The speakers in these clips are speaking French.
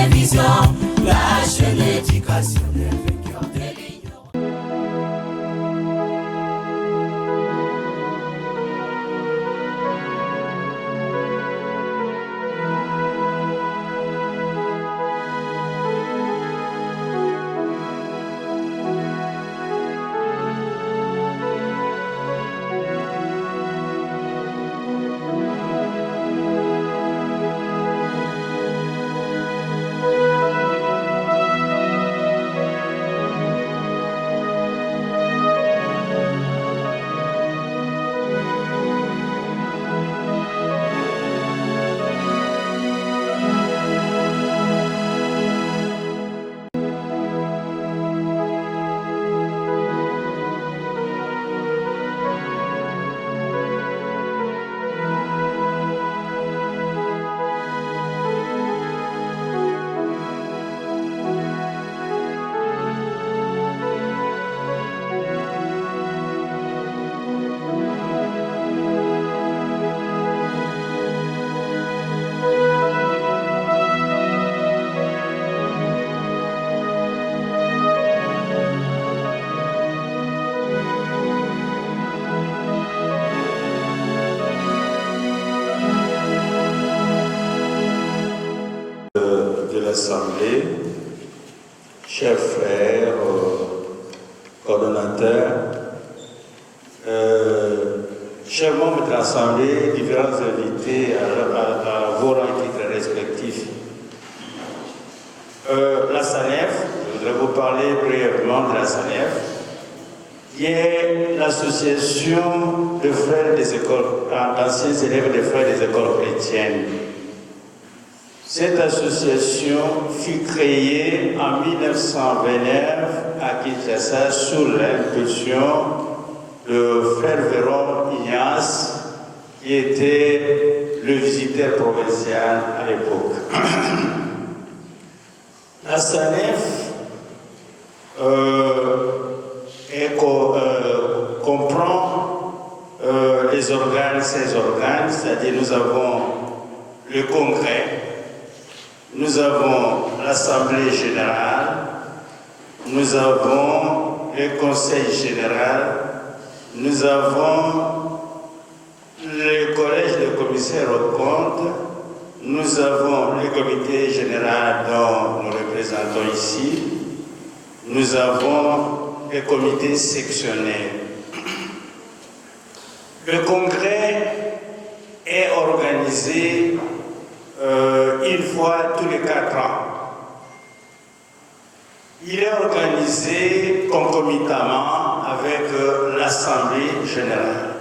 télévision, la chaîne éducationnelle vainqueur de l'ignorance. L'Assemblée, chers frères, coordonnateurs, chers membres de l'Assemblée, différents invités à vos titres respectifs. La SANEF, je voudrais vous parler brièvement de la SANEF, qui est l'association de frères des écoles, d'anciens élèves des frères des écoles chrétiennes. Cette association fut créée en 1929 à Kinshasa sous l'impulsion de frère Véron Ignace, qui était le visiteur provincial à l'époque. La SANEF comprend les organes, ces organes, c'est-à-dire nous avons le Congrès, nous avons l'Assemblée générale, nous avons le Conseil général, nous avons le collège de commissaires aux comptes, nous avons le comité général dont nous représentons ici, nous avons le comité sectionnaire. Le congrès est organisé une fois tous les 4 ans. Il est organisé concomitamment avec l'Assemblée générale.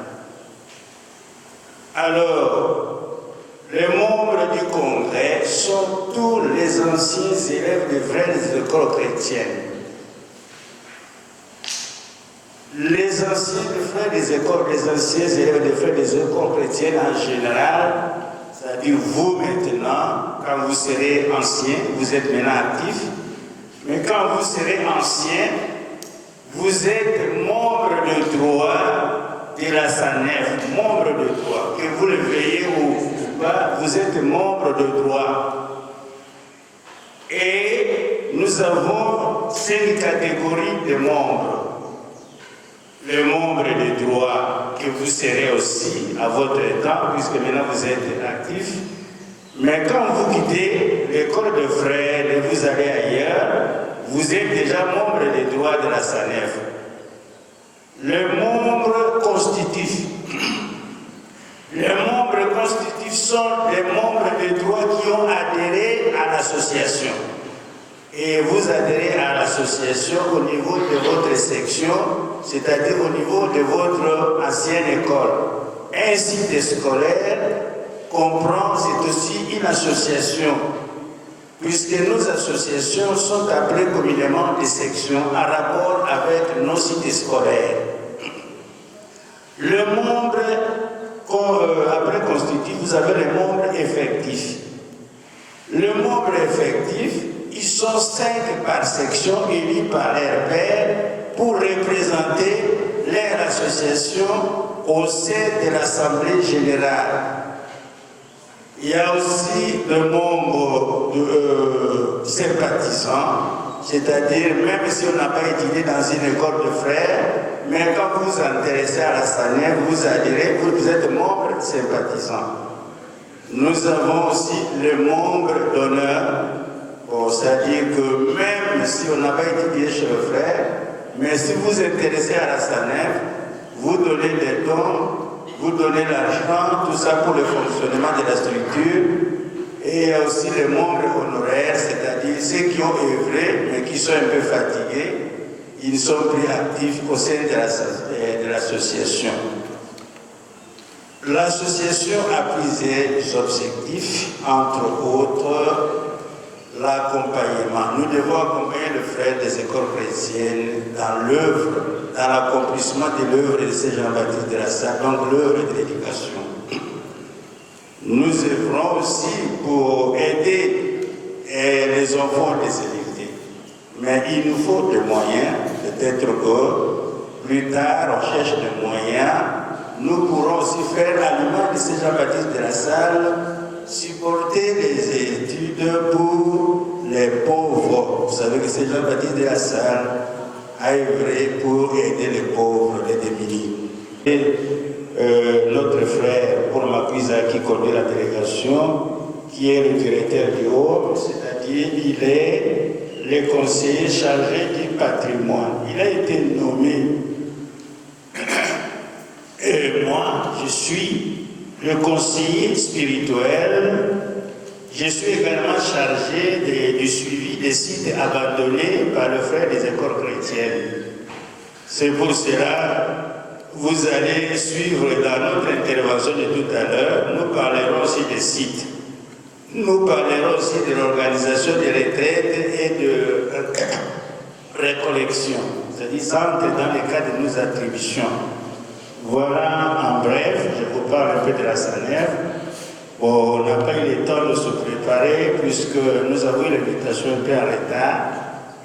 Alors, les membres du congrès sont tous les anciens élèves des vraies écoles chrétiennes. Les anciens frères des écoles, les anciens élèves des frères des écoles chrétiennes en général, c'est-à-dire vous maintenant, quand vous serez ancien, vous êtes maintenant actif, mais quand vous serez ancien, vous êtes membre de droit de la SANEF, membre de droit, que vous le veuillez ou pas, vous êtes membre de droit. Et nous avons 5 catégories de membres. Les membres de droit, que vous serez aussi à votre temps, puisque maintenant vous êtes actif. Mais quand vous quittez l'école de frères et vous allez ailleurs, vous êtes déjà membre de droit de la SANEF. Les membres constitutifs. Les membres constitutifs sont les membres de droit qui ont adhéré à l'association. Et vous adhérez à l'association au niveau de votre section, c'est-à-dire au niveau de votre ancienne école. Un site scolaire comprend, c'est aussi une association, puisque nos associations sont appelées communément des sections en rapport avec nos sites scolaires. Le membre, après constitué, vous avez les membres effectifs. Le membre effectif, ils sont 5 par section élus par leur père pour représenter leur association au sein de l'Assemblée générale. Il y a aussi le membre sympathisants, c'est-à-dire même si on n'a pas étudié dans une école de frères, mais quand vous vous intéressez à la SANEF, vous adhérez, vous êtes membre sympathisant. Nous avons aussi les membres d'honneur, c'est-à-dire que même si on n'a pas étudié chez le frère, mais si vous vous intéressez à la SANEF, vous donnez des dons, vous donnez l'argent, tout ça pour le fonctionnement de la structure. Et il y a aussi les membres honoraires, c'est-à-dire ceux qui ont œuvré, mais qui sont un peu fatigués, ils sont plus actifs au sein de l'association. L'association a plusieurs objectifs, entre autres l'accompagnement. Nous devons accompagner le frère des écoles chrétiennes dans l'œuvre, dans l'accomplissement de l'œuvre de Saint Jean-Baptiste de la Salle, donc l'œuvre de l'éducation. Nous œuvrons aussi pour aider les enfants déshérités. Mais il nous faut des moyens, peut-être que plus tard, on cherche des moyens. Nous pourrons aussi faire l'aliment de Saint Jean-Baptiste de la Salle, supporter les études pour les pauvres. Vous savez que Saint Jean-Baptiste de la Salle a œuvré pour aider les pauvres, les démunis. Et notre frère Paul Makuiza, qui conduit la délégation, qui est le directeur du Haut, c'est-à-dire il est le conseiller chargé du patrimoine. Il a été nommé. Et moi, je suis le conseiller spirituel. Je suis également chargé du suivi des sites abandonnés par le frère des écoles chrétiennes. C'est pour cela vous allez suivre dans notre intervention de tout à l'heure. Nous parlerons aussi des sites. Nous parlerons aussi de l'organisation des retraites et de récollection, c'est-à-dire centre dans les cas de nos attributions. Voilà en bref, je vous parle un peu de la SANEF. Bon, on n'a pas eu le temps de se préparer puisque nous avons eu l'invitation un peu en retard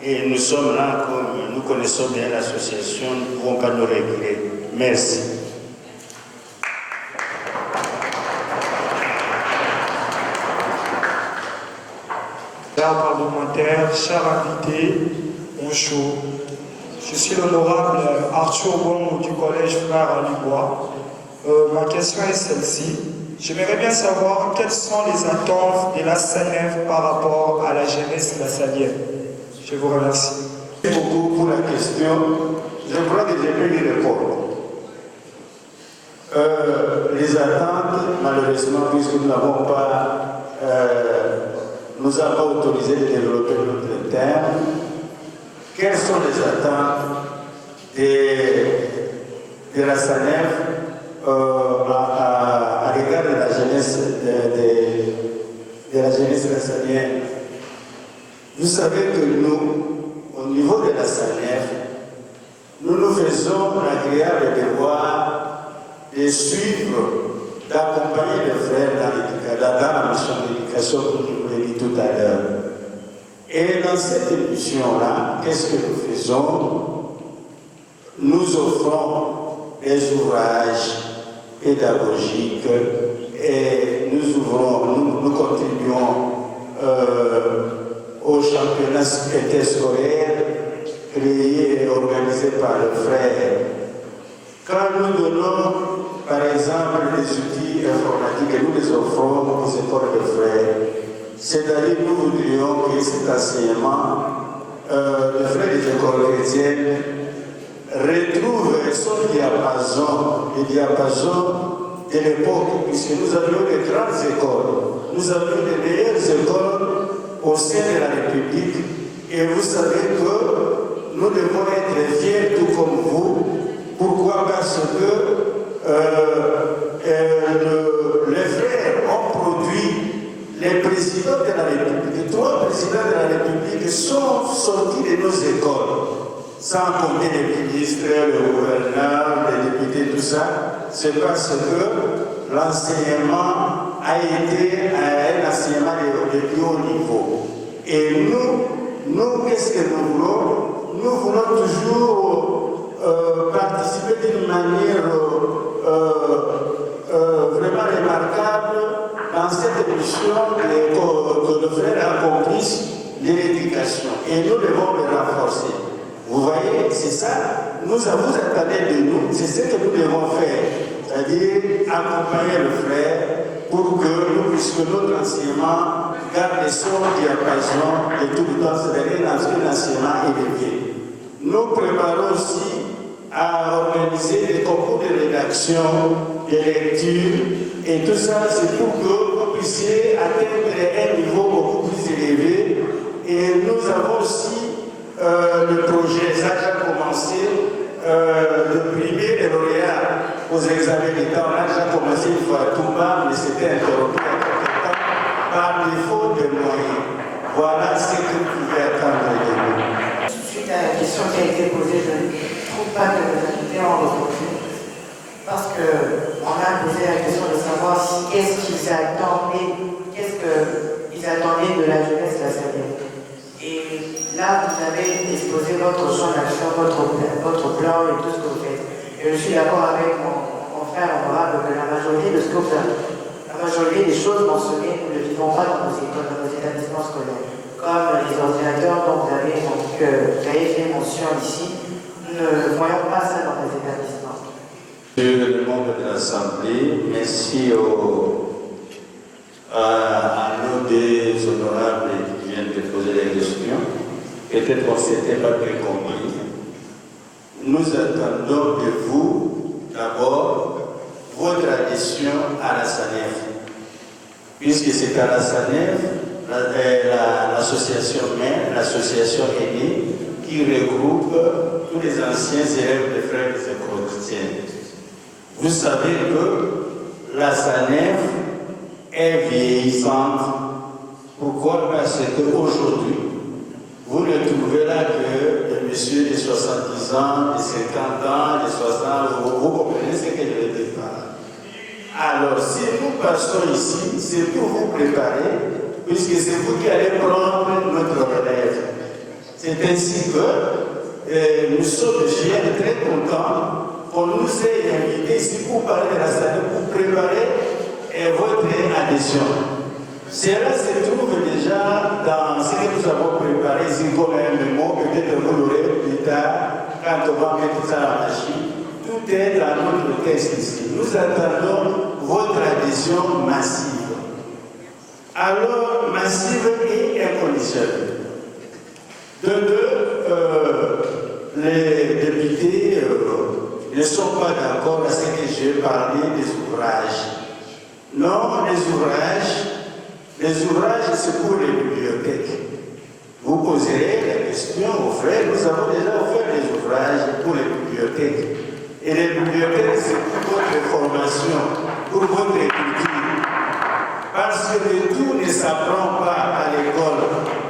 et nous sommes là comme nous connaissons bien l'association, nous ne pouvons pas nous réguler. Merci. Chers parlementaires, chers invités, bonjour. Je suis l'honorable Arthur Bon du collège Frère Alibois. Ma question est celle-ci. J'aimerais bien savoir quelles sont les attentes de la SANEF par rapport à la jeunesse lassalienne. Je vous remercie. Merci beaucoup pour la question. Je crois que j'ai pu y répondre. Les attentes, malheureusement, puisque nous n'avons pas, nous avons pas autorisé de développer notre terme. Quelles sont les attentes de la SANEF à l'égard de la jeunesse de la jeunesse lassalienne? Vous savez que nous, au niveau de la SANEF, nous faisons l'agréable devoir de suivre, d'accompagner les frères dans la mission d'éducation, comme je vous l'ai dit tout à l'heure. Et dans cette mission-là, qu'est-ce que nous faisons? Nous offrons des ouvrages pédagogiques et nous contribuons au championnat interscolaire créé et organisé par le frère. Quand nous donnons, par exemple, des outils informatiques et nous les offrons aux écoles de frères, c'est-à-dire nous voudrions que cet enseignement, le frère des écoles chrétiennes, retrouve son diapason, le diapason de l'époque, puisque nous avions de grandes écoles, nous avions les meilleures écoles au sein de la République, et vous savez que nous devons être fiers tout comme vous. Pourquoi? Parce que les frères ont produit les présidents de la République. Les 3 présidents de la République sont sortis de nos écoles, sans compter les ministres, le gouverneur, les députés, tout ça. C'est parce que l'enseignement a été un enseignement de plus haut niveau. Et nous, qu'est-ce que nous voulons? Nous voulons toujours participer d'une manière vraiment remarquable dans cette émission que le frère accomplisse l'éducation. Et nous devons le renforcer. Vous voyez, c'est ça. Vous attendez de nous, c'est ce que nous devons faire. C'est-à-dire accompagner le frère pour que nous puissions notre enseignement garde son diapason et tout le temps, c'est-à-dire un enseignement élevé. Nous préparons aussi à organiser des concours de rédaction, de lecture, et tout ça, c'est pour que vous puissiez atteindre un niveau beaucoup plus élevé. Et nous avons aussi le projet, ça a commencé, de primer les lauréats aux examens d'État. On a déjà commencé une fois à Toumba, mais c'était interrompu à quelque temps par défaut de moyens. Voilà ce que vous pouvez attendre de nous. Suite à la question qui a été posée, je ne trouve pas que les invités ont répondu. Parce qu'on a posé la question de savoir qu'est-ce qu'ils attendaient de la jeunesse de la Sahel. Et là, vous avez exposé votre champ d'action, votre plan et tout ce que vous faites. Et je suis d'accord avec mon frère honorable que la majorité de ce que vous faites, la majorité des choses mentionnées, nous ne le vivons pas dans nos écoles, dans nos établissements scolaires. Comme les ordinateurs dont vous avez fait mention ici, nous ne voyons pas ça dans les établissements. Monsieur le membre de l'Assemblée, merci à nos deux honorables qui viennent de poser les questions. Peut-être qu'on ne s'était pas bien compris. Nous attendons de vous d'abord votre adhésion à la SANEF. Puisque c'est à la SANEF, l'association mère, l'association aînée, qui regroupe tous les anciens élèves des frères des écoles chrétiennes. Vous savez que la SANEF est vieillissante. Pourquoi? Parce qu'aujourd'hui, vous ne trouvez là que des messieurs de 70 ans, de 50 ans, de 60 ans, vous comprenez ce que je veux dire par là. Alors, si nous passons ici, c'est pour vous préparer, puisque c'est vous qui allez prendre notre relève. C'est ainsi que nous sommes très contents qu'on nous ait invités ici pour parler de la SANEF, pour préparer votre adhésion. Cela se trouve déjà dans ce que nous avons préparé ici comme un mémo, peut-être vous l'aurez plus tard, quand on va mettre ça à la machine. Tout est dans notre texte ici. Nous attendons votre adhésion massive. Alors, massive et inconditionnelle. De deux, les députés ne sont pas d'accord à ce que j'ai parlé des ouvrages. Non, les ouvrages, c'est pour les bibliothèques. Vous poserez la question aux frères, nous avons déjà offert des ouvrages pour les bibliothèques. Et les bibliothèques, c'est pour votre formation, pour votre culture. Parce que le tout ne s'apprend pas à l'école.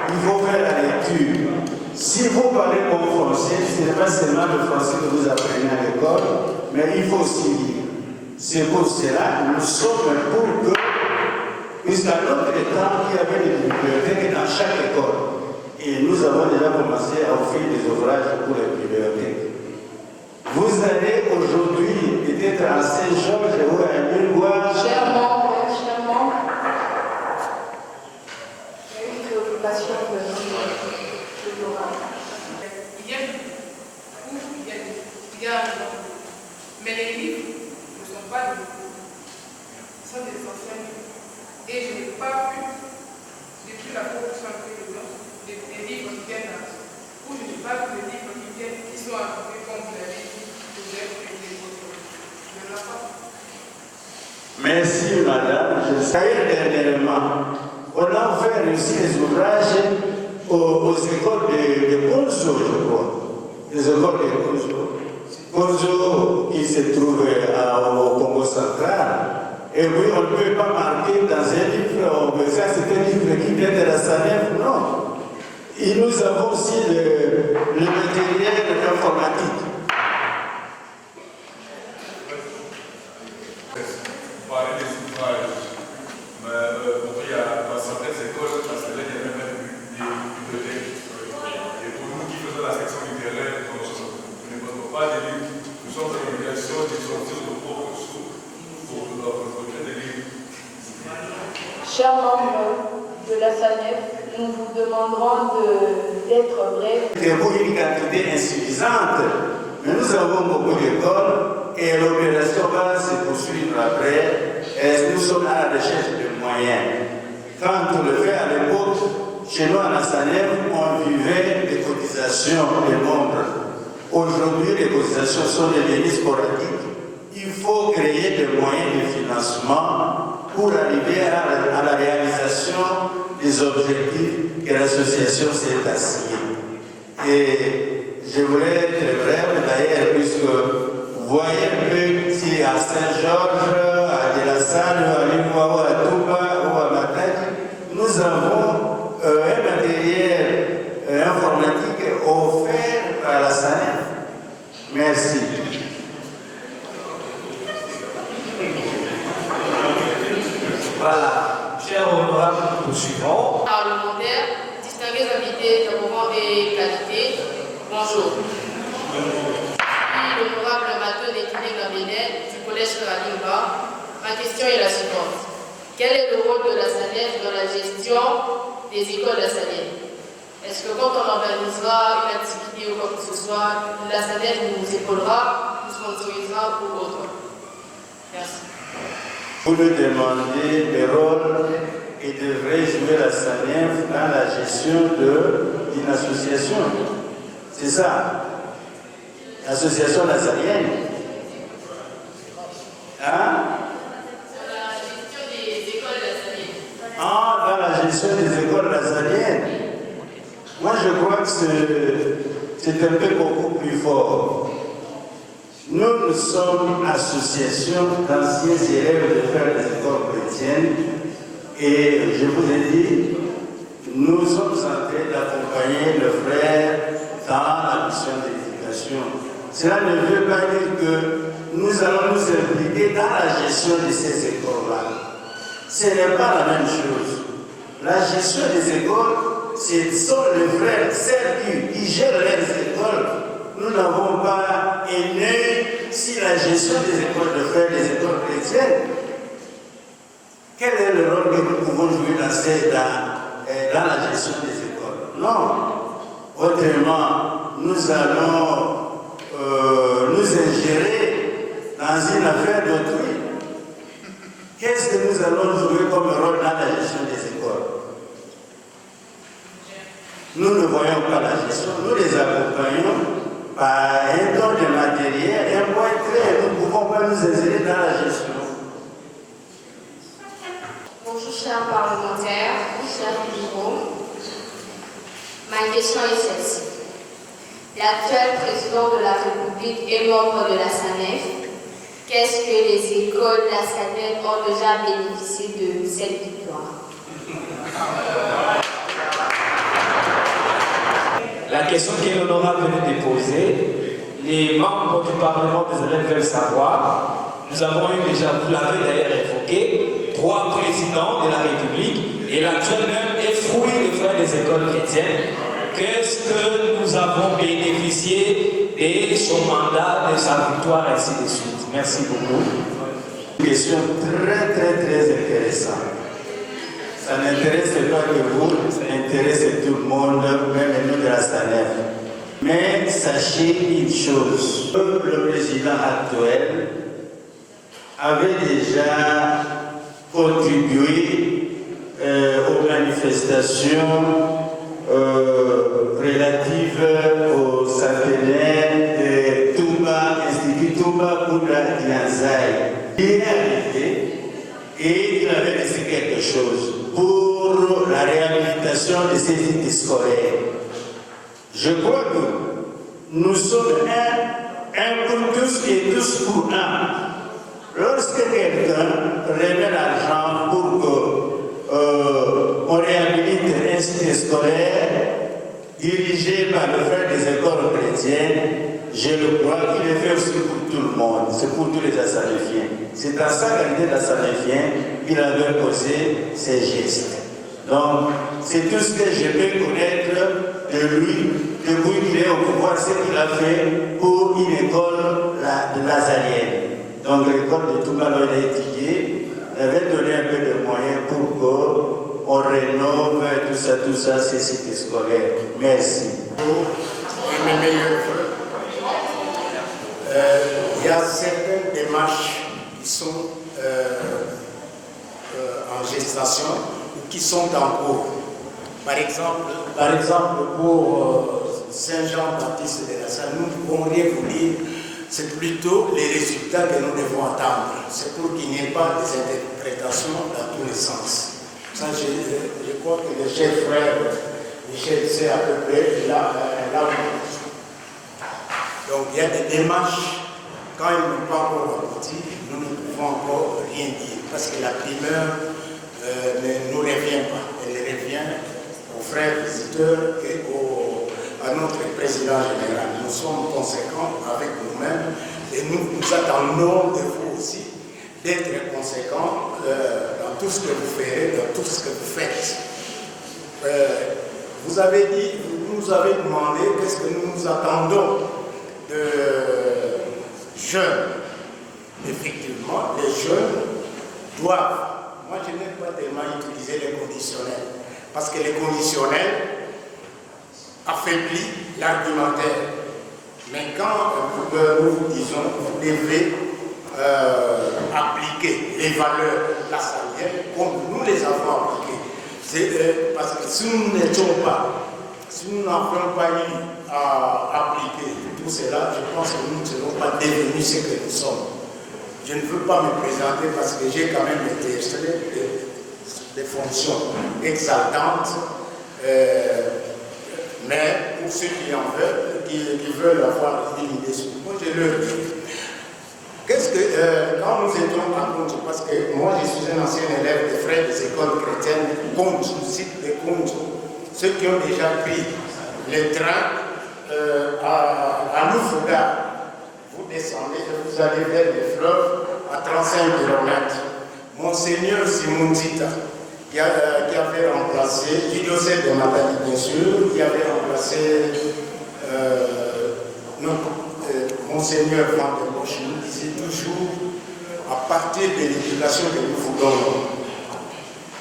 Il faut faire la lecture. Si vous parlez bon français, ce n'est pas seulement le français que vous apprenez à l'école, mais il faut aussi lire. C'est pour cela que nous sommes pour que, puisqu'à notre temps, il y avait des bibliothèques dans chaque école. Et nous avons déjà commencé à offrir des ouvrages pour les bibliothèques. Vous allez aujourd'hui, peut-être à Saint-Georges ou à Lillois. Chèrement, il y a une préoccupation de l'oral. Il y a mais les livres ne sont pas de nouveaux. Ce sont des anciens livres. Et je n'ai pas vu, depuis la corruption des livres qui viennent à où je n'ai pas vu des livres qui sont arrivés comme vous l'avez dit, Merci madame. Je sais dernièrement, on a offert aussi des ouvrages aux écoles de Konzo, je crois. Les écoles de Konzo. Konzo qui se trouve au Congo central. Et oui, on ne peut pas marquer dans un livre, ça c'est un livre qui vient de la SANEF, non. Et nous avons aussi le matériel informatique. Parler des ouvrages, mais il y a dans certaines écoles, parce que là, il y a même des bibliothèques. Et pour nous qui faisons la section littéraire, nous ne prenons pas des livres. Nous sommes dans l'obligation de sortir nos propres sources pour produire des livres. Chers membres de la SANEF, nous vous demanderons d'être brefs. Pour une quantité insuffisante, mais nous avons beaucoup d'écoles et l'opération va se poursuivre après. Et nous sommes à la recherche de moyens. Quand on le fait à l'époque, chez nous à la SANEF, on vivait des cotisations des membres. Aujourd'hui, les cotisations sont devenues sporadiques. Il faut créer des moyens de financement pour arriver à la réalisation des objectifs que l'association s'est assignée. Et je voulais être bref d'ailleurs, puisque vous voyez un peu si à Saint-Georges, à De La Salle, à Limois, à Touba ou à Matadi, nous avons un matériel informatique offert par la SANEF. Merci. Voilà, chers honorables, poursuivons. Parlementaires, distingués invités de mouvement et qualité, bonjour. Je suis l'honorable Mato Nekine Gambénet du collège Karadimba. Ma question est la suivante. Quel est le rôle de la SANEF dans la gestion des écoles de la SANEF? Est-ce que quand on organisera une activité ou quoi que ce soit, la SANEF nous épaulera, nous sponsorisera ou autre? Merci. Vous nous demandez le rôle et devrait jouer la SANEF dans la gestion d'une association. C'est ça. L'association nazarienne. Hein? Dans la gestion des écoles nazariennes. Ah, dans la gestion des écoles nazariennes. Moi, je crois que c'est un peu beaucoup plus fort. Nous sommes association d'anciens élèves de frères des écoles chrétiennes et je vous ai dit, nous sommes en train d'accompagner le frère dans la mission d'éducation. Cela ne veut pas dire que nous allons nous impliquer dans la gestion de ces écoles-là. Ce n'est pas la même chose. La gestion des écoles, ce sont les frères servis qui gèrent les écoles. Nous n'avons pas aimé si la gestion des écoles de frères, des écoles chrétiennes. Quel est le rôle que nous pouvons jouer dans la gestion des écoles? Non. Autrement, nous allons nous ingérer dans une affaire d'autrui. Qu'est-ce que nous allons jouer comme rôle dans la gestion des écoles? Nous ne voyons pas la gestion, nous les accompagnons par un don de matériel, un point très, nous ne pouvons pas nous insérer dans la gestion. Bonjour chers parlementaires, chers bureaux. Ma question est celle-ci. L'actuel président de la République est membre de la SANEF. Qu'est-ce que les écoles de la SANEF ont déjà bénéficié de cette victoire? La question que l'honorable venait de poser, les membres du Parlement des élèves veulent savoir. Nous avons eu déjà, vous l'avez d'ailleurs évoqué, 3 présidents de la République et l'actuel même est fruit des frères des écoles chrétiennes. Qu'est-ce que nous avons bénéficié de son mandat, de sa victoire, ainsi de suite? Merci beaucoup. Une question très intéressante. Ça n'intéresse pas que vous, ça intéresse tout le monde, même nous de la SANEF. Mais sachez une chose, le président actuel avait déjà contribué aux manifestations relatives au centenaire de Touba, Institut Touba pour la Dianzaï. Il est arrivé et il avait laissé quelque chose pour la réhabilitation de ces sites scolaires. Je crois que nous sommes un pour tous et tous pour un. Lorsque quelqu'un remet l'argent pour qu'on réhabilite un site scolaire dirigé par le frère des écoles chrétiennes, je le crois qu'il est fait aussi pour tout le monde, c'est pour tous les Assanéfiens. C'est à sa qualité d'Assanéfien qu'il avait posé ces gestes. Donc, c'est tout ce que je peux connaître de lui, depuis qu'il est au pouvoir, ce qu'il a fait pour une école nazarienne. Donc, l'école de Touba l'a étudiée, avait donné un peu de moyens pour qu'on rénove tout ça, ces cités scolaires. Merci. Mes meilleurs vœux. Il y a certaines démarches qui sont en gestation ou qui sont en cours. Par exemple pour Saint-Jean-Baptiste de la Salle, nous ne pouvons rien vous dire, c'est plutôt les résultats que nous devons attendre. C'est pour qu'il n'y ait pas des interprétations dans tous les sens. Ça, je crois que le chef frère Michel sait à peu près là où donc il y a des démarches, quand ils n'ont pas encore abouti, nous ne pouvons encore rien dire, parce que la primeur ne nous revient pas, elle revient aux frères visiteurs et à notre président général. Nous sommes conséquents avec nous-mêmes et nous attendons de vous aussi d'être conséquents dans tout ce que vous ferez, dans tout ce que vous faites. Vous nous avez demandé qu'est-ce que nous attendons de jeunes. Effectivement, les jeunes doivent, moi je n'aime pas tellement utiliser les conditionnels, parce que les conditionnels affaiblissent l'argumentaire. Mais quand nous vous disons, vous devez appliquer les valeurs lassaliennes comme nous les avons appliquées. Parce que si nous n'étions pas, si nous n'avions pas eu à appliquer tout cela, je pense que nous ne serons pas devenus ce que nous sommes. Je ne veux pas me présenter parce que j'ai quand même été des fonctions exaltantes, mais pour ceux qui en veulent, qui veulent avoir une idée sur moi, je leur dis. Qu'est-ce que, quand nous étions à Conto, parce que moi je suis un ancien élève des frères des écoles chrétiennes, Conto, site de Conto, ceux qui ont déjà pris le train à Loufoga, vous descendez et vous allez vers les fleuves à 35 km. Monseigneur Simon Zita, qui avait remplacé, du diocèse de Matadi bien sûr, qui avait remplacé Monseigneur Van de Roche, nous disait toujours, à partir de l'éducation que nous vous donnons,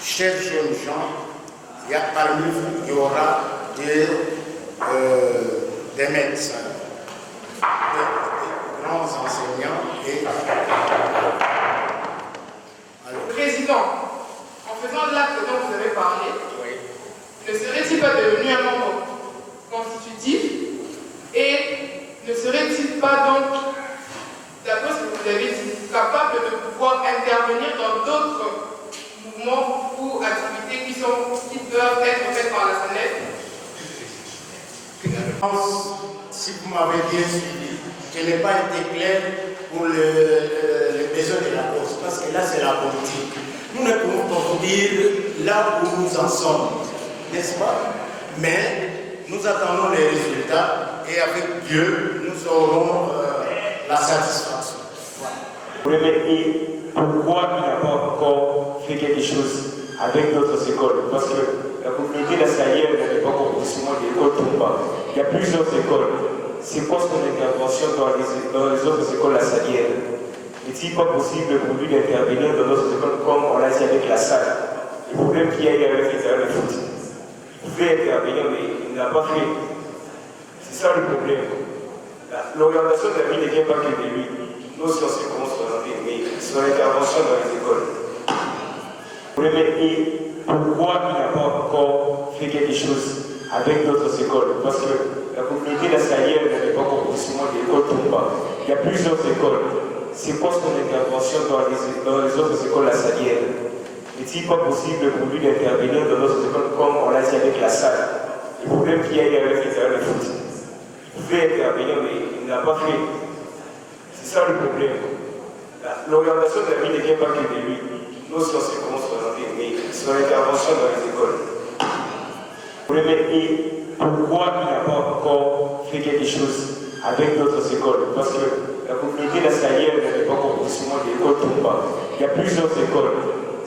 chers jeunes gens, parmi vous, il y aura des médecins, des grands enseignants et... Alors, Président, en faisant l'acte dont vous avez parlé, ne serait-il pas devenu un membre constitutif et ne serait-il pas donc, d'après ce que vous avez dit, capable de pouvoir intervenir dans d'autres mouvements ou activités qui peuvent être faites par la SANEF? Si vous m'avez bien suivi, je n'ai pas été clair pour les besoins de la cause, parce que là c'est la politique. Nous ne pouvons pas vous dire là où nous en sommes, n'est-ce pas? Mais nous attendons les résultats et avec Dieu, nous aurons la satisfaction. Voilà. Et pourquoi il n'a pas encore fait quelque chose avec d'autres écoles? Parce que la communauté nationale n'avait pas encore forcément d'école Toumba. Il y a plusieurs écoles. C'est quoi son intervention dans les autres écoles nationales? N'est-il pas possible pour lui d'intervenir dans d'autres écoles comme on l'a dit avec la salle? Le problème qu'il y a eu avec les terrains de foot. Il pouvait intervenir, mais il n'a pas fait. C'est ça le problème. L'orientation de la vie ne vient pas que de lui. Nous aussi on sait comment se présenter, mais son intervention dans les écoles. Le problème est pourquoi il n'a pas encore fait quelque chose avec d'autres écoles? Parce que la communauté nationale n'avait pas encore forcément d'école Toumba. Il y a plusieurs écoles. C'est quoi son intervention dans les autres écoles nationales? N'est-il pas possible pour lui d'intervenir dans d'autres écoles comme on l'a dit avec la salle? Le problème qu'il y a eu avec les terrains de foot. Il pouvait intervenir, mais il n'a pas fait. C'est ça le problème. L'orientation de la vie ne vient pas que de lui. Nous aussi on sait comment se présenter, mais son intervention dans les écoles. Le problème est pourquoi il n'a pas encore fait quelque chose avec d'autres écoles? Parce que la communauté nationale n'avait pas encore forcément d'école Toumba. Il y a plusieurs écoles.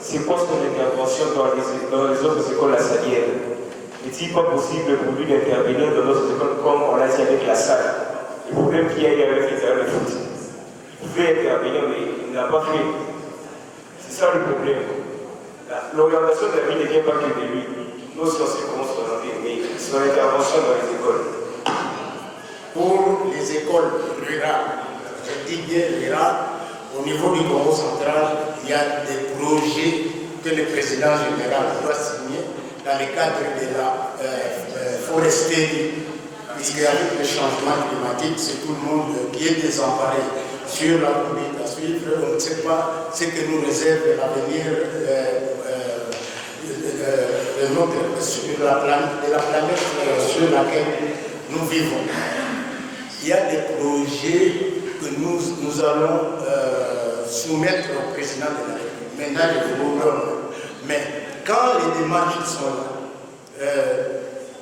C'est quoi son intervention dans les autres écoles nationales? N'est-il pas possible pour lui d'intervenir dans d'autres écoles comme on l'a dit avec la salle? Le problème qu'il y a eu avec les terrains de foot. Il pouvait intervenir, mais il n'a pas fait. C'est ça le problème. L'orientation de la vie ne vient pas que de lui. Nous aussi, on sait comment s'orienter, mais c'est l'intervention dans les écoles. Pour les écoles rurales, je dis bien rurales, au niveau du Congo central, il y a des projets que le président général doit signer dans le cadre de la foresterie. Puisqu'avec le changement climatique, c'est tout le monde qui est désemparé sur la conduite à suivre. On ne sait pas ce que nous réserve l'avenir de la planète sur laquelle nous vivons. Il y a des projets que nous allons soumettre au président de la République. Maintenant, je vous donne. Mais quand les démarches sont là,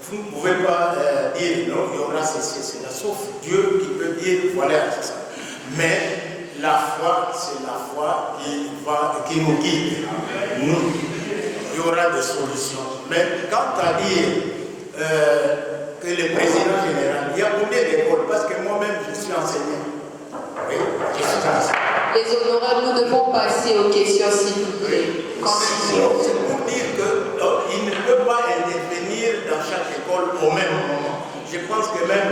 vous ne pouvez pas dire non, il y aura ceci, cela, sauf Dieu qui peut dire voilà, c'est ça. Mais la foi, c'est la foi qui nous guide. Nous, il y aura des solutions. Mais quant à dire que le président général, il y a combien d'écoles? Parce que moi-même, je suis enseignant. Oui, je suis enseignant. Les honorables, nous devons passer aux questions, s'il vous plaît. C'est pour dire qu'il ne peut pas intervenir dans chaque école au même moment. Je pense que même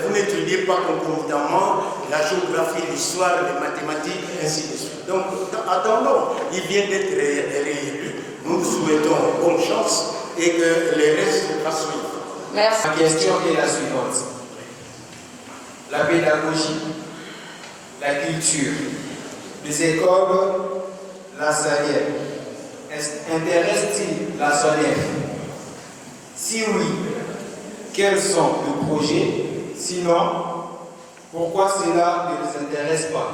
vous n'étudiez pas concomitamment la géographie, l'histoire, les mathématiques, ainsi de suite. Donc, attendons, il vient d'être réélu. Nous nous souhaitons bonne chance et que les restes va suivre. Merci. La question est la suivante. La pédagogie, la culture, les écoles, la SANEF, intéresse-t-il la SANEF? Si oui, quels sont les projets? Sinon, pourquoi cela ne les intéresse pas?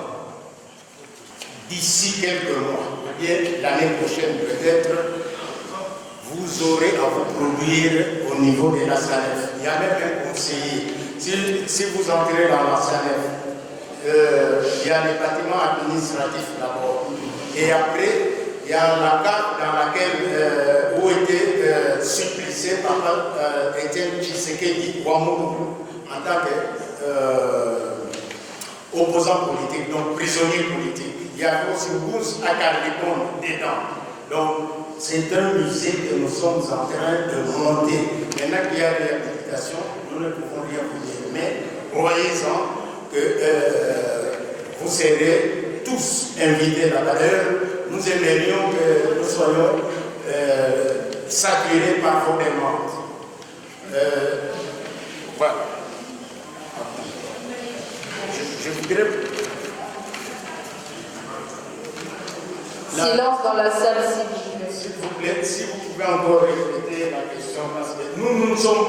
D'ici quelques mois, ou bien l'année prochaine peut-être, vous aurez à vous produire au niveau de la SANEF. Il y a même un conseiller. Si vous entrez dans la SANEF, il y a les bâtiments administratifs d'abord. Et après, il y a la carte dans laquelle où était supplicié par Étienne Tshisekedi Ouamourou en tant qu'opposant politique, donc prisonnier politique. Il y a aussi Bous Akarlikon dedans. Donc, c'est un musée que nous sommes en train de monter. Maintenant qu'il y a réhabilitation, nous ne pouvons rien vous dire. Mais croyez-en que vous serez tous invités là-bas. Nous aimerions que nous soyons saturés par vos demandes. Voilà. Je voudrais... Silence dans la salle civique, monsieur. S'il vous plaît, si vous pouvez encore répéter la question, parce que nous sommes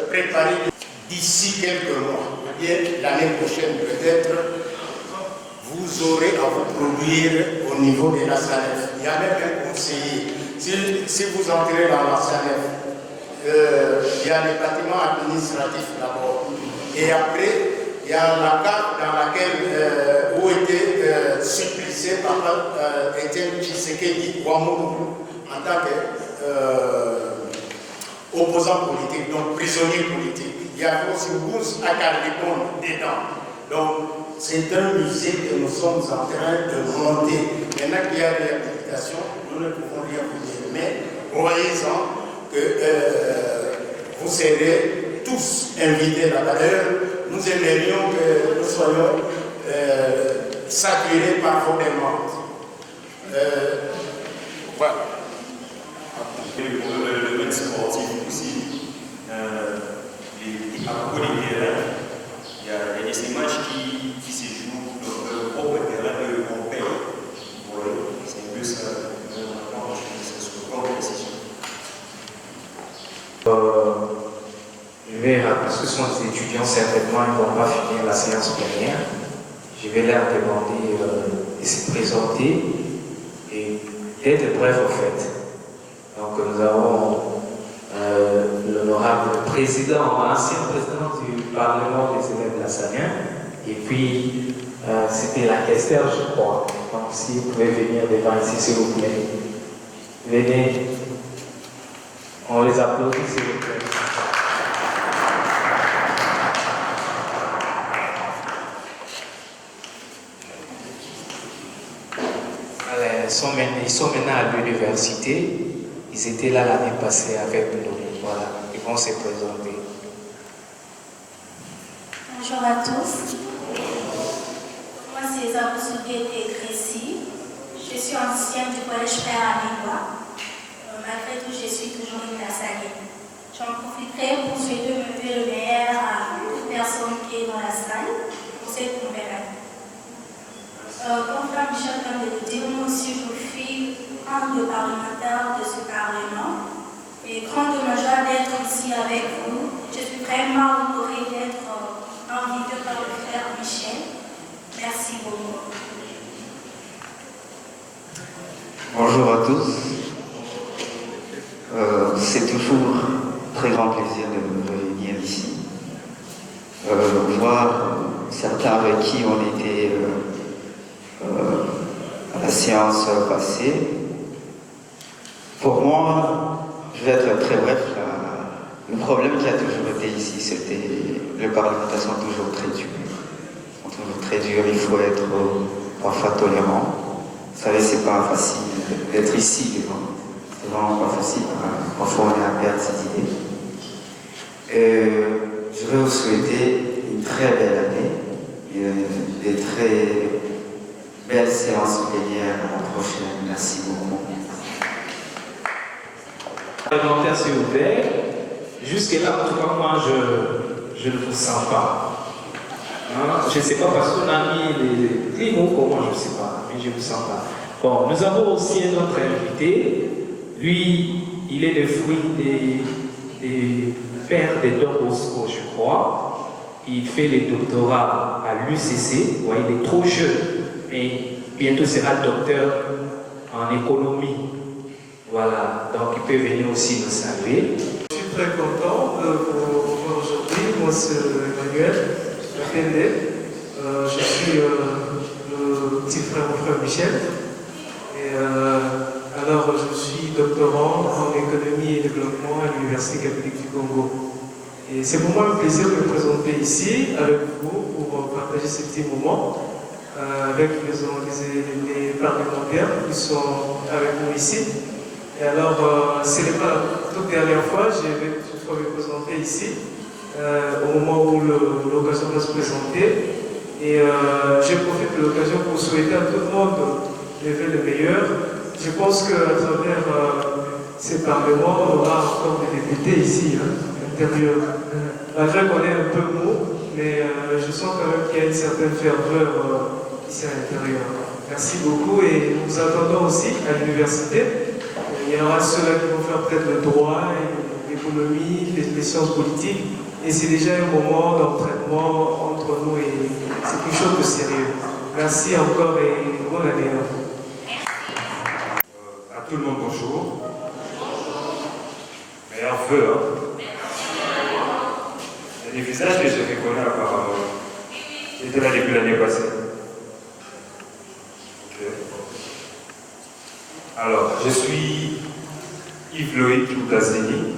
préparés d'ici quelques mois, ou bien l'année prochaine peut-être, vous aurez à vous produire au niveau de la SANEF. Il y a même un conseiller. Si vous entrez dans la SANEF, il y a les bâtiments administratifs d'abord. Et après, il y a la carte dans laquelle où était supplicié par Étienne Tshisekedi Ouamourou en tant qu'opposant politique, donc prisonnier politique. Il y a aussi Bous Akarlikon dedans. Donc, c'est un musée que nous sommes en train de monter. Maintenant qu'il y a réhabilitation, nous ne pouvons rien vous dire. Mais croyez-en que vous serez tous invités là-bas. Nous aimerions que nous soyons saturés par vos demandes. Voilà. Et pour le domaine sportif aussi, à propos des terrains, il y a des matchs qui se jouent dans leur propre terrain et on paye. Voilà, c'est un peu ça. Je vais, parce que ce sont des étudiants, certainement, ils ne vont pas finir la séance plénière. Je vais leur demander de se présenter et d'être bref au fait. Donc nous avons l'honorable président, ancien président du Parlement des élèves de la SANEF, et puis c'était la Esther, je crois. Donc si vous pouvez venir devant ici, s'il vous plaît. Venez, on les applaudit, s'il vous plaît. sont maintenant à l'université. Ils étaient là l'année passée avec nous. Voilà, ils vont se présenter. Bonjour à tous. Moi, c'est Zabousoubé et Crécy. Je suis ancienne du collège Frère Amélois. Malgré tout, je suis toujours une Lassalienne. J'en profiterai pour souhaiter le meilleur à toute personne qui est dans la salle pour cette nouvelle année. Comme Frère Michel vient de le dire, moi aussi je suis un des parlementaires de ce Parlement. Et grande de ma joie d'être ici avec vous. Je suis vraiment honorée d'être invitée par le Frère Michel. Merci beaucoup. Bonjour à tous. C'est toujours un très grand plaisir de me réunir ici. Voir certains avec qui on était à la séance passée. Pour moi, je vais être très bref. Le problème qui a toujours été ici, c'était les parlementaires sont toujours très durs. Ils sont toujours très durs, il faut être parfois tolérant. Vous savez, c'est pas facile d'être ici devant. C'est vraiment pas facile. Parfois, on est à perdre ses idées. Je vais vous souhaiter une très belle année, des très belles séances plénières à la prochaine. Merci beaucoup. Parlementaire, s'il vous plaît. Jusque-là, en tout cas, moi, je ne vous sens pas. Hein? Je ne sais pas parce qu'on a mis les mots comment, je ne sais pas, mais je ne vous sens pas. Bon, nous avons aussi un autre invité. Lui, il est le fruit des pères de Don Bosco, je crois. Il fait le doctorat à l'UCC. Ouais, il est trop jeune, mais bientôt sera docteur en économie. Voilà, donc il peut venir aussi nous saluer. Je suis très content de vous voir aujourd'hui. Moi, c'est Emmanuel Pende. Je suis le petit frère de frère Michel. Et alors, je suis doctorant en économie et développement à l'Université catholique du Congo. Et c'est pour moi un plaisir de me présenter ici avec vous pour partager ces petits moments avec les parlementaires qui sont avec nous ici. Et alors, ce n'est pas la toute dernière fois, je vais toutefois me présenter ici, au moment où l'occasion va se présenter. Et je profite de l'occasion pour souhaiter à tout le monde le meilleur. Je pense qu'à travers ces parlements, on aura encore des députés ici, à l'intérieur. Malgré qu'on est un peu mou, mais je sens quand même qu'il y a une certaine ferveur ici à l'intérieur. Merci beaucoup et nous attendons aussi à l'université. Il y aura ceux-là qui vont faire peut-être le droit, l'économie, les sciences politiques. Et c'est déjà un moment d'entraînement entre nous et c'est quelque chose de sérieux. Merci encore et bonne année à vous. À tout le monde, bonjour. Meilleur feu, hein. Il y a des visages que je reconnais apparemment. J'étais là depuis l'année passée. Ok. Alors, je suis Yves-Loïc Oudazeni,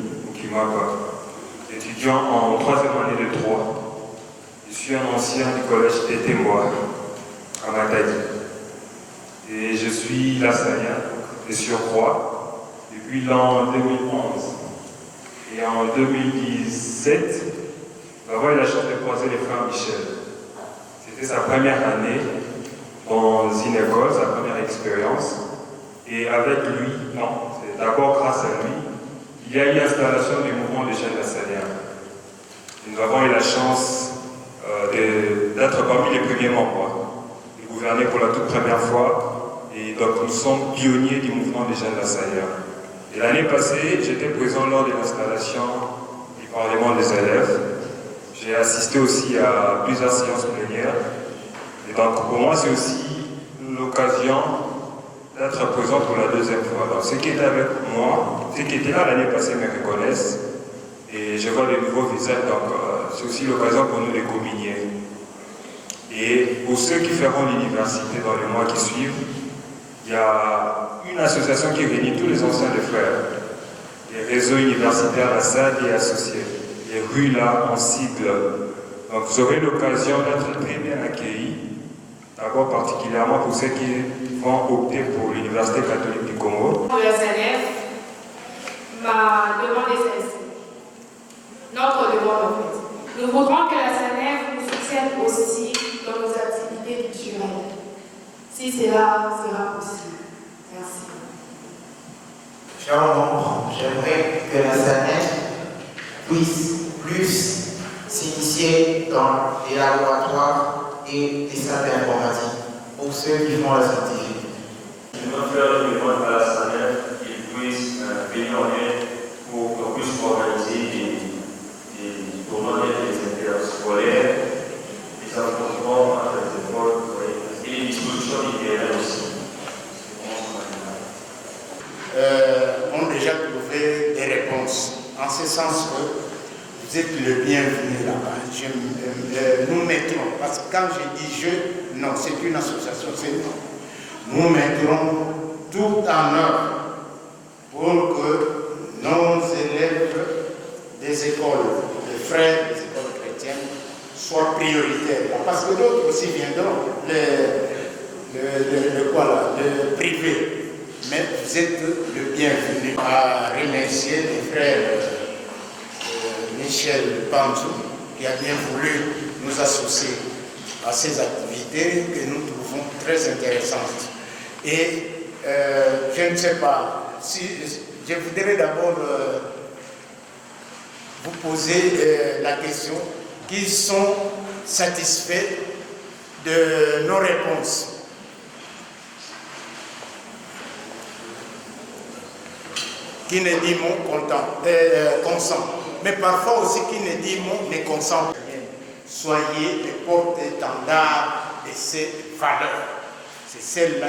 étudiant en 3e année de droit. Je suis un ancien du collège des Témoins à Matadi. Et je suis lassagnien de surcroît depuis l'an 2011. Et en 2017, nous avons eu la chance de croiser les frères Michel. C'était sa première année dans une école, sa première expérience. Et avec lui, non, c'est d'abord grâce à lui, il y a eu l'installation du mouvement des jeunes lassaliens. Nous avons eu la chance d'être parmi les premiers membres, de gouverner pour la toute première fois. Et donc nous sommes pionniers du mouvement des jeunes lassaliens. Et l'année passée, j'étais présent lors de l'installation du Parlement des élèves. J'ai assisté aussi à plusieurs séances plénières. Et donc pour moi, c'est aussi l'occasion d'être présent pour la deuxième fois. Donc ceux qui étaient avec moi, ceux qui étaient là l'année passée me reconnaissent. Et je vois de nouveaux visages, donc c'est aussi l'occasion pour nous de communier. Et pour ceux qui feront l'université dans les mois qui suivent, il y a une association qui réunit tous les anciens des frères, les réseaux universitaires, la SAD et associés, les rues là en sigle. Donc vous aurez l'occasion d'être très bien accueillis D'abord particulièrement pour ceux qui vont opter pour l'Université catholique du Congo. De la SANEF, ma demande est celle-ci. Notre demande en fait. Nous voudrons que la SANEF nous soutienne aussi dans nos activités culturelles. Si cela sera possible. Merci. Chers membres, j'aimerais que la SANEF puisse plus s'initier dans les laboratoires et les salles d'informatique pour ceux qui font la scientifique. Je veux faire une demande à la SANEF qu'ils puissent venir en aide pour qu'on puisse organiser des tournois des interscolaires, des affrontements entre les écoles et les dispositions littéraires aussi. Ont déjà trouvé des réponses, en ce sens que vous êtes le bienvenu là-bas. Nous mettrons, parce que quand je dis je, non, c'est une association, c'est nous. Nous mettrons tout en œuvre pour que nos élèves des écoles, les frères des écoles chrétiennes, soient prioritaires. Parce que d'autres aussi viendront, le privé. Mais vous êtes le bienvenu. À remercier les frères Michel Panzou qui a bien voulu nous associer à ces activités que nous trouvons très intéressantes. Et je ne sais pas, si je voudrais d'abord vous poser la question, qu'ils sont satisfaits de nos réponses. Qui ne dit mon consent, mais parfois aussi qui ne dit mon ne consent. Soyez les porte-étendards de ces valeurs. C'est celles-là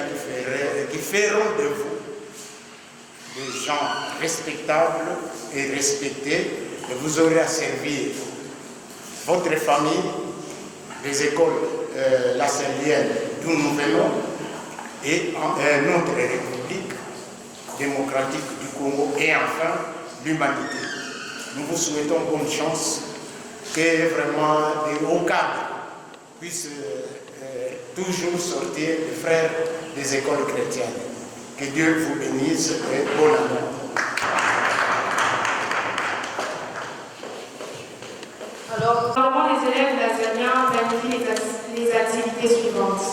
qui feront de vous des gens respectables et respectés, et vous aurez à servir votre famille, les écoles lassalliennes d'où nous venons, et notre République démocratique du Congo et enfin l'humanité. Nous vous souhaitons bonne chance, que vraiment des hauts cadres puissent toujours sortir des frères des écoles chrétiennes. Que Dieu vous bénisse et bon amour. Alors, normalement, les élèves lasagniens planifient les activités suivantes.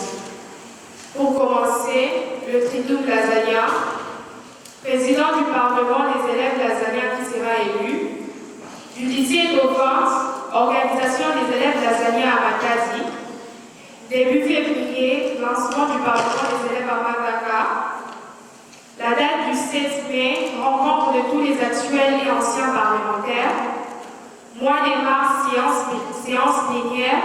Pour commencer, le tridouble lasagna, président du Parlement des élèves lasagniens qui sera élu, du 17 au 20, organisation des élèves lasagniens à Matadi, début février, lancement du Parlement des élèves à Mataka, la date du 7 mai, rencontre de tous les actuels et anciens parlementaires, mois de mars, séance plénière,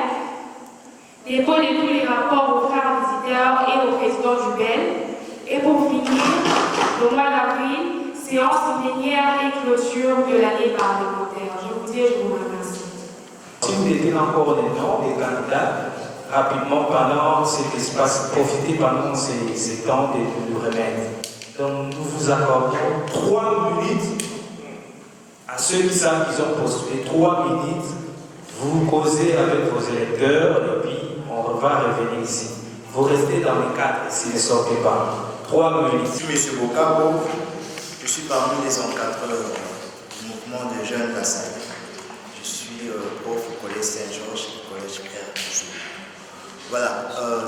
dépôt de tous les rapports aux frères visiteurs et au président du BEL, et pour finir, le mois d'avril, séance plénière et clôture de l'année parlementaire. Je vous dis et je vous remercie. Si vous mettez encore les noms des candidats, rapidement pendant cet espace, profitez pendant ces temps de remède. Donc nous vous accordons 3 minutes à ceux qui savent qu'ils ont postulé. 3 minutes, vous causez avec vos électeurs et puis on va revenir ici. Vous restez dans les cadres ici, ne sortez pas. 3 minutes. Je suis M. Bokabo, je suis parmi les encadreurs du mouvement des jeunes Lassagne. Je suis prof au collège Saint-Georges et au collège Pierre Bonjour. Voilà,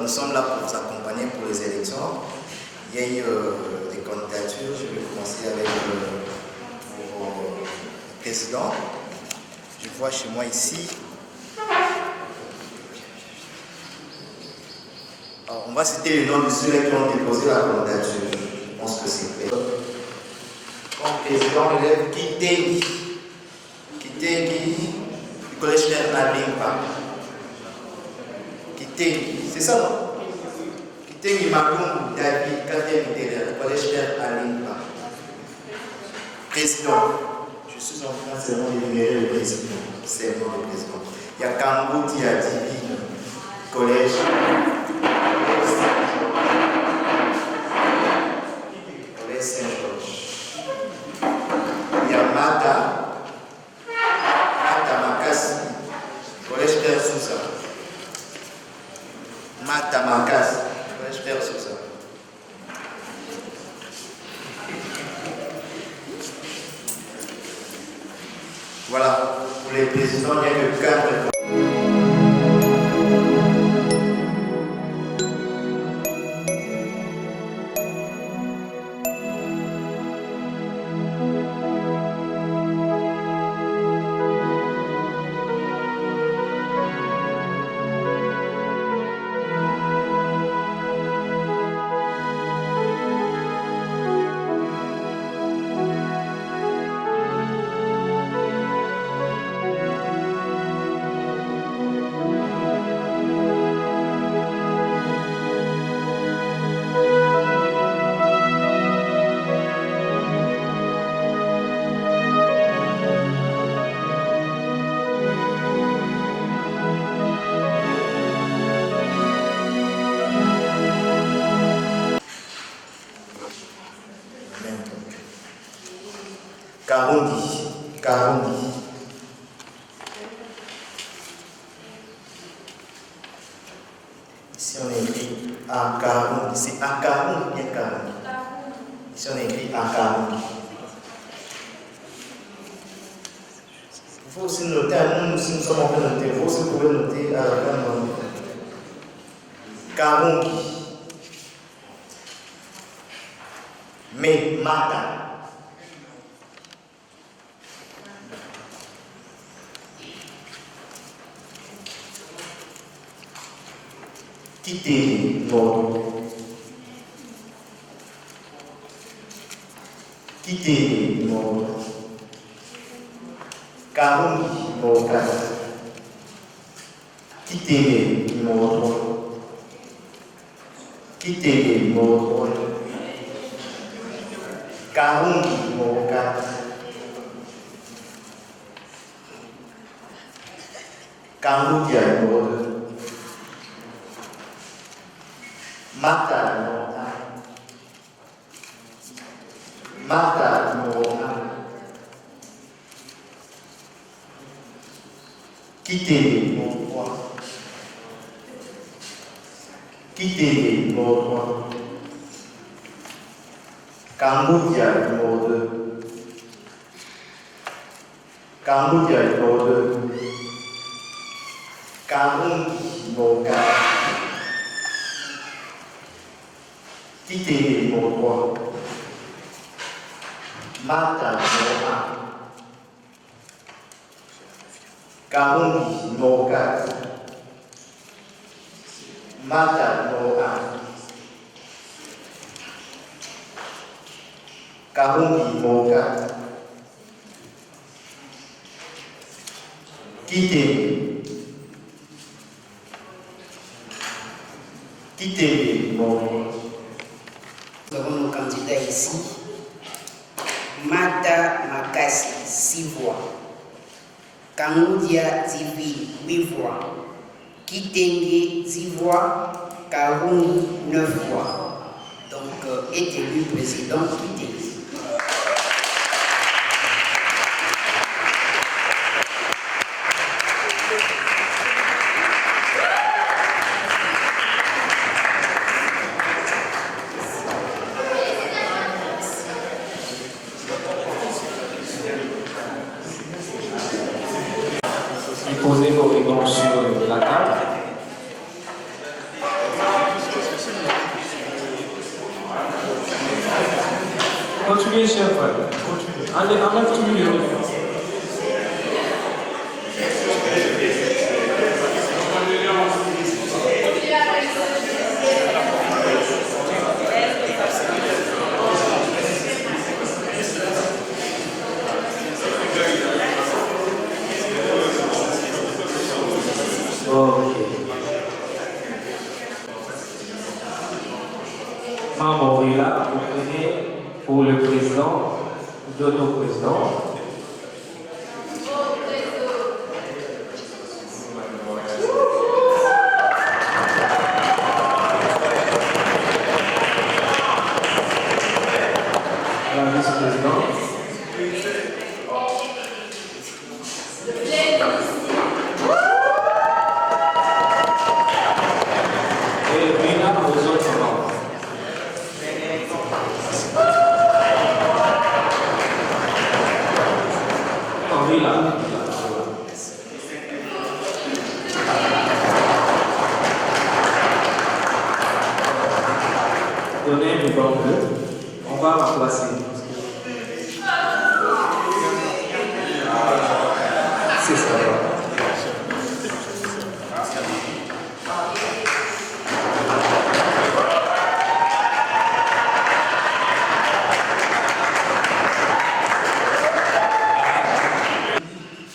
nous sommes là pour vous accompagner pour les élections. Il y a eu des candidatures, je vais commencer avec le président. Je vois chez moi ici. Alors, on va citer les noms de ceux qui ont déposé la candidature. Je pense que c'est clair. Comme président, l'élève Kitengi du collège Pierre Alimpa. Kitengi, c'est ça non? Kitengi Magoum David, 4e littéraire, collège Pierre Alimpa. Président, je suis en train seulement de libérer le président. C'est moi le président. Il y a Kangou Diadivi, collège. Collège Saint-Georges. Il y a Mata Makassi, collège Père Sousa. Mata Matamakas, collège Frère Sousa. Voilà, pour les présidents, il n'y a que 4. Karundi. Ici on écrit Akarundi. C'est Akarundi ou bien Karundi? Ici on écrit Akarundi. Il faut aussi noter, nous si nous sommes en train de noter, vous aussi pouvez noter à la fin. Karundi. Mais Mata. Quitter l'ordre. Quitter l'ordre. Karundi l'ordre. Quitter l'ordre. Quitter l'ordre. Karundi l'ordre. Karundi l'ordre. Mata Nora. Mata Nora. Quittez mon roi. Quittez mon roi. Cambodia mode. Cambodia mode. Karundi Moka. Quittez mon roi. Mata Nora. Karundi Moka. Mata Nora. Karundi Moka. Quittez. Quittez mon roi. Nous avons nos candidats ici. Mata Makasi, 6 voix. Kamoudia Zivi, 8 voix. Kitenge, 10 voix. Karoun, 9 voix. Donc, est élu président Kitenge. Posez vos rubans sur la table. Continuez, chers frères. Continuez. Allez, enlève tout le milieu. Mamorila, vous prenez pour le président, notre président. La vice-présidente. Et Oui, là. Donnez le bon bleu. On va remplacer. C'est ça.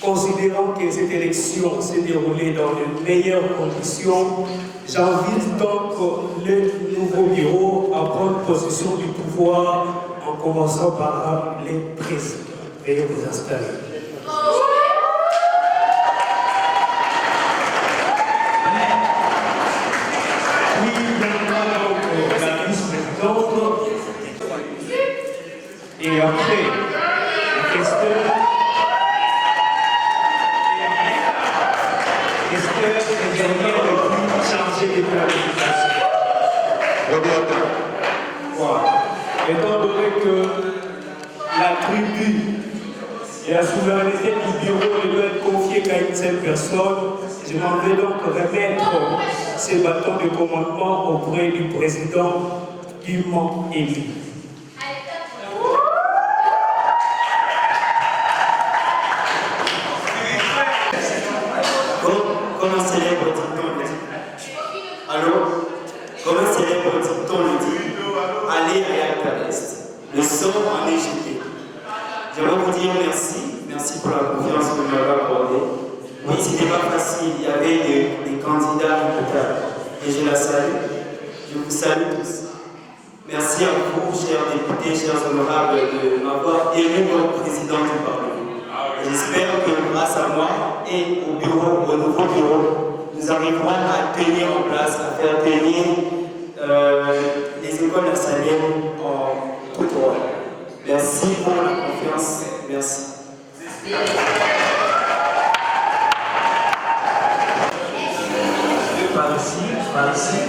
Considérant que cette élection s'est déroulée dans de meilleures conditions, j'invite donc le nouveau bureau à prendre possession du pouvoir en commençant par les présidents. Veuillez vous installer. Puis viendra donc la vice-présidente et après la questeur. Est le plus chargé des planifications. Voilà. Étant donné que la tribu et la souveraineté du bureau ne doit être confiée qu'à une seule personne, je m'en vais donc remettre ces bâtons de commandement auprès du président dûment élu. Comme un célèbre dicton le dit. Alors, comme un célèbre dicton le dit, allez à l'Est. Le sort en est jeté. J'aimerais vous dire merci. Merci pour la confiance que vous m'avez accordée. Oui, c'était pas facile. Il y avait des candidats imputables. Et je la salue. Je vous salue tous. Merci à vous, chers députés, chers honorables, de m'avoir élu comme président du Parlement. J'espère que grâce à moi et au bureau, au nouveau bureau, nous arriverons à tenir en place, à faire tenir les écoles nationales en tout droit. Merci pour la confiance. Merci. Par ici, par ici.